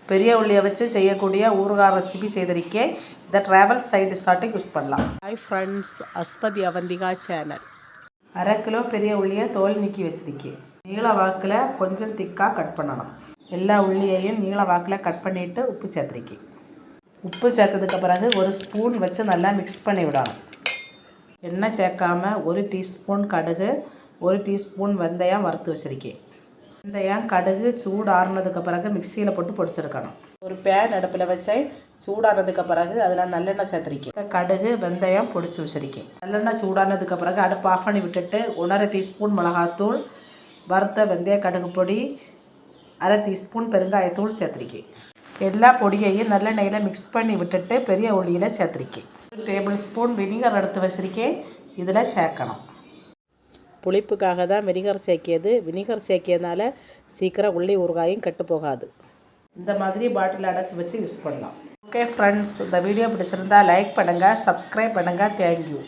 பெரிய உள்ளியை வச்சு செய்யக்கூடிய ஊறுகாய் ரெசிபி செய்திருக்கேன். இதை ட்ராவல் சைடு ஸ்டார்ட்டுக்கு யூஸ் பண்ணலாம். ஹாய் ஃப்ரெண்ட்ஸ், அஸ்பதி அவந்திகா சேனல். 1/2 கிலோ பெரிய உள்ளியை தோல் நீக்கி வச்சுருக்கேன். நீள வாக்கில் கொஞ்சம் திக்காக கட் பண்ணணும். எல்லா உள்ளியையும் நீள வாக்கில் கட் பண்ணிவிட்டு உப்பு சேர்த்துருக்கேன். உப்பு சேர்த்ததுக்கு பிறகு 1 ஸ்பூன் வச்சு நல்லா மிக்ஸ் பண்ணி விடணும். எண்ணெய் சேர்க்காமல் 1 டீஸ்பூன் கடுகு, 1 டீஸ்பூன் வெந்தயம் வறுத்து வச்சுருக்கேன். வெந்தயம் கடுகு சூடாறுனதுக்கு பிறகு மிக்சியில் போட்டு பொடிச்சிருக்கணும். ஒரு பேன் அடுப்பில் வச்சு சூடானதுக்கு பிறகு அதில் நல்லெண்ணெய் சேர்த்துருக்கேன். கடுகு வெந்தயம் பொடிச்சு வச்சுருக்கேன். நல்லெண்ணெய் சூடானதுக்கு பிறகு அடுப்பு ஆஃப் பண்ணி விட்டுட்டு 1/2 டீஸ்பூன் மிளகாத்தூள், வறுத்த வெந்தய கடுகு பொடி, 1/2 டீஸ்பூன் பெருங்காயத்தூள் சேர்த்துருக்கேன். எல்லா பொடியையும் நல்லெண்ணெயில் மிக்ஸ் பண்ணி விட்டுட்டு பெரிய உள்ளியில் சேர்த்துருக்கேன். 1 டேபிள் ஸ்பூன் வினிகர் எடுத்து வச்சுருக்கேன். இதில் சேர்க்கணும். புளிப்புக்காக தான் வினிகர் சேர்க்கியது. வினிகர் சேர்க்கியதுனால சீக்கிரம் உள்ளி ஊறுகாயும் கெட்டு போகாது. இந்த மாதிரி பாட்டில் அடைச்சி வச்சு யூஸ் பண்ணலாம். ஓகே ஃப்ரெண்ட்ஸ், இந்த வீடியோ பிடிச்சிருந்தால் லைக் பண்ணுங்கள், சப்ஸ்கிரைப் பண்ணுங்கள். தேங்க்யூ.